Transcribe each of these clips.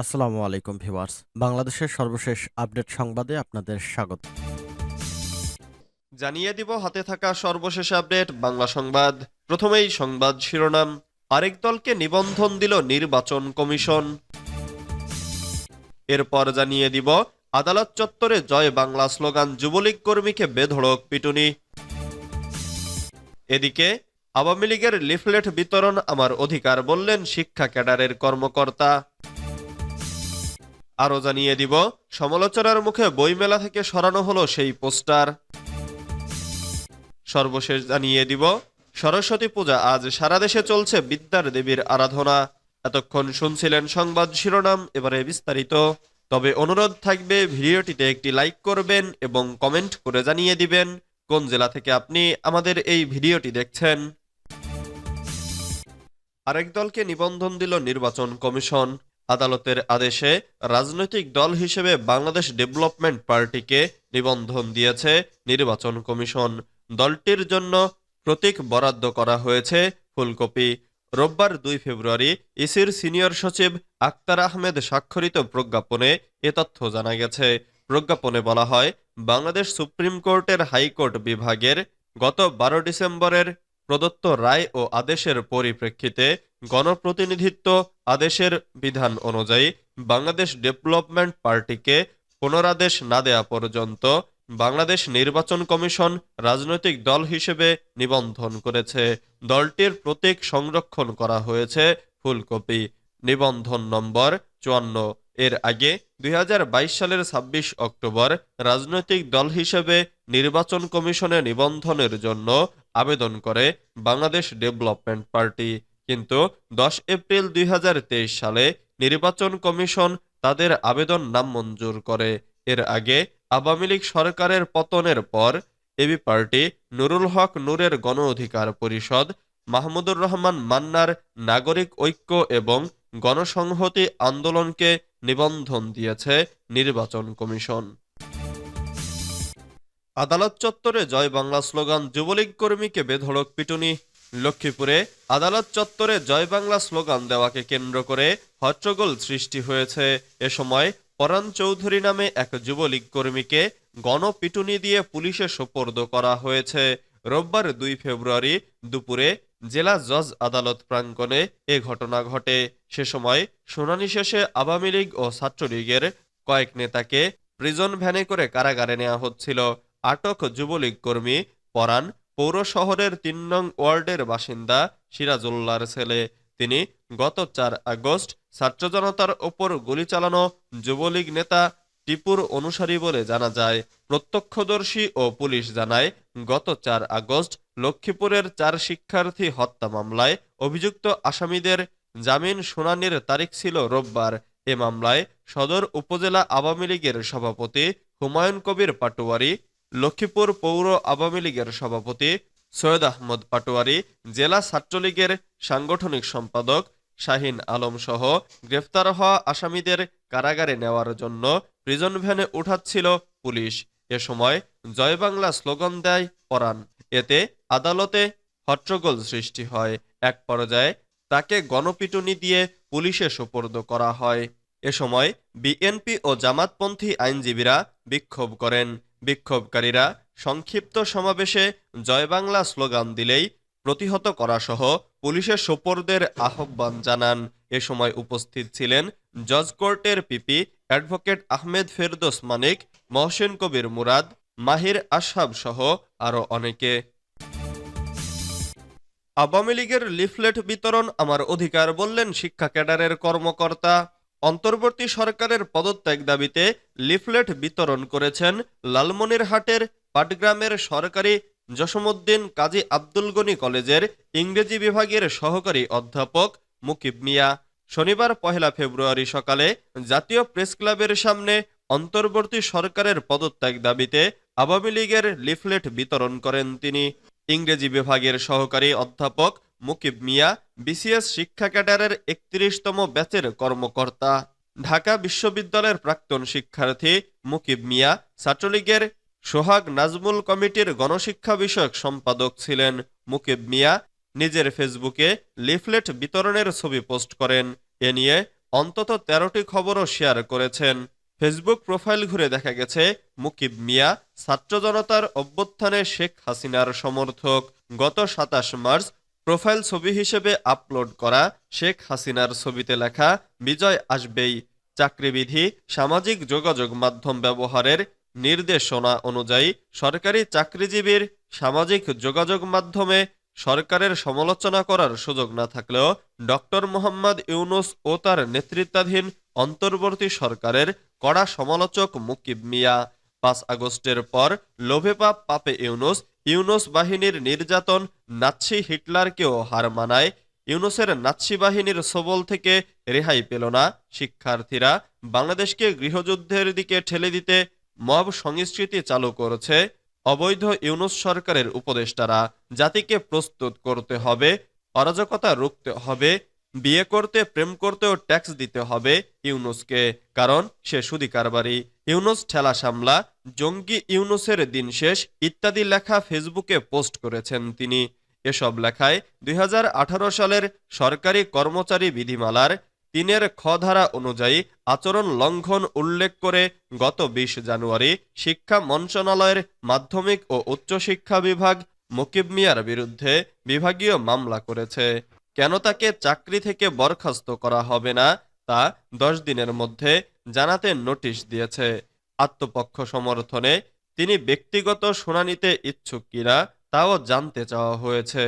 আসসালামু আলাইকুম ভিউয়ার্স। বাংলাদেশের সর্বশেষ আপডেট সংবাদে আপনাদের স্বাগত। জানিয়ে দিব হাতে থাকা সর্বশেষ আপডেট বাংলা সংবাদ। প্রথমেই সংবাদ শিরোনাম। আরেক দলকে নিবন্ধন দিল নির্বাচন কমিশন। এরপর জানিয়ে দিব আদালত চত্বরে জয় বাংলা স্লোগান, যুবলীগ কর্মীকে বেধড়ক পিটুনি। এদিকে আওয়ামী লীগের লিফলেট বিতরণ আমার অধিকার বললেন শিক্ষা ক্যাডারের কর্মকর্তা। আরও জানিয়ে দিব সমালোচনার মুখে বইমেলা থেকে সরানো হলো সেই পোস্টার। সর্বশেষ জানিয়ে দিব সরস্বতী পূজা আজ সারা দেশে চলছে বিদ্যার দেবীর আরাধনা। এতক্ষণ শুনছিলেন সংবাদ শিরোনাম, এবারে বিস্তারিত। তবে অনুরোধ থাকবে ভিডিওটিতে একটি লাইক করবেন এবং কমেন্ট করে জানিয়ে দিবেন কোন জেলা থেকে আপনি আমাদের এই ভিডিওটি দেখছেন। আরেক দলকে নিবন্ধন দিল নির্বাচন কমিশন। আদালতের আদেশে রাজনৈতিক দল হিসেবে বাংলাদেশ ডেভেলপমেন্ট পার্টিকে নিবন্ধন দিয়েছে নির্বাচন কমিশন। দলটির জন্য প্রতীক বরাদ্দ করা হয়েছে ফুলকপি। রোববার ২ ফেব্রুয়ারি ইসির সিনিয়র সচিব আক্তার আহমেদ স্বাক্ষরিত প্রজ্ঞাপনে এ তথ্য জানা গেছে। প্রজ্ঞাপনে বলা হয়, বাংলাদেশ সুপ্রিম কোর্টের হাইকোর্ট বিভাগের গত ১২ ডিসেম্বরের প্রদত্ত রায় ও আদেশের পরিপ্রেক্ষিতে গণপ্রতিনিধিত্ব আদেশের বিধান অনুযায়ী বাংলাদেশ ডেভেলপমেন্ট পার্টিকে পুনরাদেশ না দেয়া পর্যন্ত বাংলাদেশ নির্বাচন কমিশন রাজনৈতিক দল হিসেবে নিবন্ধন করেছে। দলটির প্রতীক সংরক্ষণ করা হয়েছে ফুলকপি। নিবন্ধন নম্বর ৫৪। এর আগে ২০২২ সালের ২৬ অক্টোবর রাজনৈতিক দল হিসেবে নির্বাচন কমিশনে নিবন্ধনের জন্য আবেদন করে বাংলাদেশ ডেভেলপমেন্ট পার্টি, কিন্তু ১০ এপ্রিল ২০২৩ সালে নির্বাচন কমিশন তাদের আবেদন নামঞ্জুর করে। এর আগে আওয়ামী লীগ সরকারের পতনের পর এবি পার্টি নুরুল হক নূরের গণ অধিকার পরিষদ, মাহমুদুর রহমান মান্নার নাগরিক ঐক্য এবং গণসংহতি আন্দোলনকে নিবন্ধন দিয়েছে নির্বাচন কমিশন। আদালত চত্বরে জয় বাংলা স্লোগান, যুবলীগ কর্মীকে বেধড়ক পিটুনি। লক্ষ্মীপুরে আদালত চত্বরে জয় বাংলা স্লোগান দেওয়াকে কেন্দ্র করে হট্টগোল সৃষ্টি হয়েছে। এ সময় পরাণ চৌধুরী নামে এক যুবলীগ কর্মীকে গণপিটুনি দিয়ে পুলিশে সোপর্দ করা হয়েছে। রোববার ২ ফেব্রুয়ারি দুপুরে জেলা জজ আদালত প্রাঙ্গণে এ ঘটনা ঘটে। সে সময় শুনানি শেষে আওয়ামী লীগ ও ছাত্রলীগের কয়েক নেতাকে প্রিজন ভ্যানে করে কারাগারে নেওয়া হচ্ছিল। আটক যুবলীগ কর্মী পরাণ পৌর শহরের ৩ নং ওয়ার্ডের বাসিন্দা সিরাজুল্লাহর ছেলে। তিনি গত ৪ আগস্ট ছাত্র জনতার ওপর গুলি চালানো যুবলীগ নেতা টিপুর অনুসারী বলে জানা যায়। প্রত্যক্ষদর্শী ও পুলিশ জানায়, গত ৪ আগস্ট লক্ষ্মীপুরের ৪ শিক্ষার্থী হত্যা মামলায় অভিযুক্ত আসামিদের জামিন শুনানির তারিখ ছিল রোববার। এ মামলায় সদর উপজেলা আওয়ামী লীগের সভাপতি হুমায়ুন কবির পাটোয়ারি, লক্ষ্মীপুর পৌর আওয়ামী লীগের সভাপতি সৈয়দ আহমদ পাটোয়ারি, জেলা ছাত্রলীগের সাংগঠনিক সম্পাদক শাহিন আলম সহ গ্রেফতার হওয়া আসামিদের কারাগারে নেওয়ার জন্য প্রিজন ভ্যানে উঠাচ্ছিল পুলিশ। এ সময় জয় বাংলা স্লোগান দেয় পরাণ। এতে আদালতে হট্টগোল সৃষ্টি হয়। এক পর্যায়ে তাকে গণপিটুনি দিয়ে পুলিশে সোপর্দ করা হয়। এ সময় বিএনপি ও জামাতপন্থী আইনজীবীরা বিক্ষোভ করেন। বিক্ষোভকারীরা সংক্ষিপ্ত সমাবেশে জয় বাংলা স্লোগান দিলেই প্রতিহত করা সহ পুলিশের সোপর্দের আহ্বান জানান। এ সময় উপস্থিত ছিলেন জজ কোর্টের পিপি অ্যাডভোকেট আহমেদ ফেরদৌস মানিক, মহসিন কবির মুরাদ, মাহির আশহাব সহ আরো অনেকে। আওয়ামী লীগের লিফলেট বিতরণ আমার অধিকার বললেন শিক্ষা ক্যাডারের কর্মকর্তা। অন্তর্বর্তী সরকারের পদত্যাগ দাবিতে লিফলেট বিতরণ করেছেন লালমনিরহাটের পাটগ্রামের সরকারি জসমুদ্দিন কাজী আব্দুল গনি কলেজের ইংরেজি বিভাগের সহকারী অধ্যাপক মুকিব মিয়া। শনিবার ১ ফেব্রুয়ারি সকালে জাতীয় প্রেস ক্লাবের সামনে অন্তর্বর্তী সরকারের পদত্যাগ দাবিতে আওয়ামী লীগের লিফলেট বিতরণ করেন তিনি। ইংরেজি বিভাগের সহকারী অধ্যাপক মুকিব মিয়া বিসিএস শিক্ষা ক্যাডারের ৩১তম ব্যাচের কর্মকর্তা। ঢাকা বিশ্ববিদ্যালয়ের প্রাক্তন শিক্ষার্থী মুকিব মিয়া ছাত্রলীগের সোহাগ নাজমুল কমিটির গণশিক্ষা বিষয়ক সম্পাদক ছিলেন। মুকিব মিয়া নিজের ফেসবুকে লিফলেট বিতরণের ছবি পোস্ট করেন। এ নিয়ে অন্তত 13টি খবরও শেয়ার করেছেন। ফেসবুক প্রোফাইল ঘুরে দেখা গেছে মুকিব মিয়া ছাত্র জনতার অভ্যুত্থানে শেখ হাসিনার সমর্থক। গত 27 মার্চ প্রোফাইল ছবি হিসেবে আপলোড করা শেখ হাসিনার ছবিতে লেখা বিজয় আসবেই। চাকরিবিধি সামাজিক যোগাযোগ মাধ্যম ব্যবহারের নির্দেশনা অনুযায়ী সরকারি চাকরিজীবীর সামাজিক যোগাযোগ মাধ্যমে সরকারের সমালোচনা করার সুযোগ না থাকলেও ডক্টর মোহাম্মদ ইউনূস ও তার নেতৃত্বাধীন অন্তর্বর্তী সরকারের কড়া সমালোচক মুকিব মিয়া 5 আগস্টের পর লোভে পাপ পাপে ইউনূস বাহিনীর নির্যাতন নাৎসি হিটলারকেও হার মানায়। ইউনূসের নাৎসি বাহিনীর ছোবল থেকে রেহাই পেল না শিক্ষার্থীরা। বাংলাদেশকে গৃহযুদ্ধের দিকে ঠেলে দিতে মব সংস্কৃতি চালু করেছে অবৈধ ইউনূস সরকারের উপদেষ্টারা। জাতিকে প্রস্তুত করতে হবে, অরাজকতা রুখতে হবে, বিয়ে করতে প্রেম করতেও ট্যাক্স দিতে হবে ইউনূসকে, কারণ সে সুদী কারবারি। ইউনূস ঠেলা সামলা, জঙ্গি ইউনূসের দিন শেষ ইত্যাদি লেখা ফেসবুকে পোস্ট করেছেন তিনি। এসব লেখায় 2018 সালের সরকারি কর্মচারী বিধিমালার 3 খ ধারা অনুযায়ী আচরণ লঙ্ঘন উল্লেখ করে গত 20 জানুয়ারি শিক্ষা মন্ত্রণালয়ের মাধ্যমিক ও উচ্চশিক্ষা বিভাগ মুকিব মিয়ার বিরুদ্ধে বিভাগীয় মামলা করেছে। কেন তাকে চাকরি থেকে বরখাস্ত করা হবে না তা 10 দিনের মধ্যে জানাতে নোটিশ দিয়েছে। আত্মপক্ষ সমর্থনে তিনি ব্যক্তিগত শুনানিতে ইচ্ছুক কিনা তাও জানতে চাওয়া হয়েছে।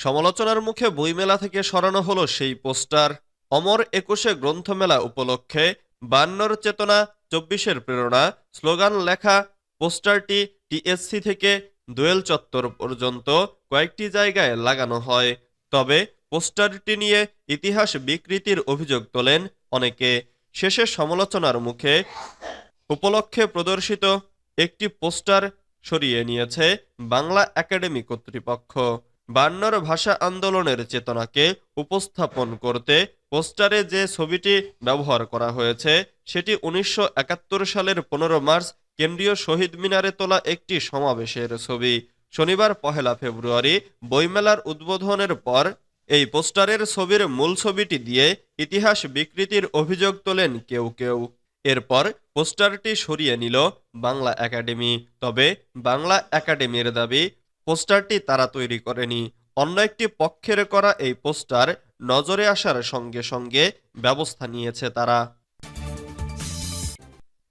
সমালোচনার মুখে বইমেলা থেকে সরানো হলো সেই পোস্টার। অমর 21 গ্রন্থমেলা উপলক্ষে 52 চেতনা 24 প্রেরণা স্লোগান লেখা পোস্টারটি টিএসসি থেকে দোয়েল চত্বর পর্যন্ত কয়েকটি জায়গায় লাগানো হয়। তবে পোস্টারটি নিয়ে ইতিহাস বিকৃতির অভিযোগ তোলেন অনেকে। শেষে সমালোচনার মুখে উপলক্ষে প্রদর্শিত একটি পোস্টার সরিয়ে নিয়েছে বাংলা একাডেমি কর্তৃপক্ষ। 52 ভাষা আন্দোলনের চেতনাকে উপস্থাপন করতে পোস্টারে যে ছবিটি ব্যবহার করা হয়েছে সেটি 1971 সালের 15 মার্চ কেন্দ্রীয় শহীদ মিনারে তোলা একটি সমাবেশের ছবি। শনিবার 1 ফেব্রুয়ারি বইমেলার উদ্বোধনের পর এই পোস্টারের ছবির মূল ছবিটি দিয়ে ইতিহাস বিকৃতির অভিযোগ তোলেন কেউ কেউ। এরপর পোস্টারটি সরিয়ে নিল বাংলা একাডেমি। তবে বাংলা একাডেমির দাবি পোস্টারটি তারা তৈরি করেনি, অন্য একটি পক্ষের করা এই পোস্টার নজরে আসার সঙ্গে সঙ্গে ব্যবস্থা নিয়েছে তারা।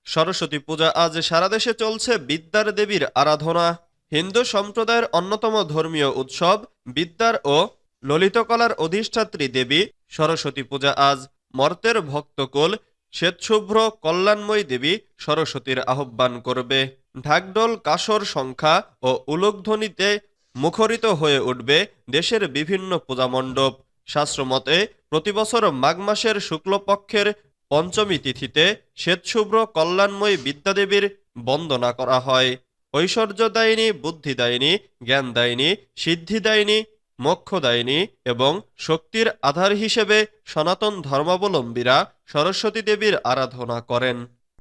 সরস্বতী পূজা আজ সারা দেশে চলছে বিদ্যার দেবীর আরাধনা। হিন্দু সম্প্রদায়ের অন্যতম ধর্মীয় উৎসব বিদ্যার ও ললিতকলার অধিষ্ঠাত্রী দেবী সরস্বতী পূজা আজ মর্তের ভক্তকুল শ্বেতশুভ্র কল্যাণময়ী দেবী সরস্বতীর আহ্বান করবে। ঢাকঢোল কাসর সংখ্যা ও উলুধ্বনিতে মুখরিত হয়ে উঠবে দেশের বিভিন্ন পূজামণ্ডপ। শাস্ত্রমতে প্রতিবছর মাঘ মাসের শুক্লপক্ষের পঞ্চমী তিথিতে শ্বেতশুভ্র কল্যাণময়ী বিদ্যাদেবীর বন্দনা করা হয়। ঐশ্বর্যদায়িনী, বুদ্ধিদায়িনী, জ্ঞানদায়িনী, সিদ্ধিদায়িনী, মোক্ষদায়িনী এবং শক্তির আধার হিসেবে সনাতন ধর্মাবলম্বীরা সরস্বতী দেবীর আরাধনা করেন।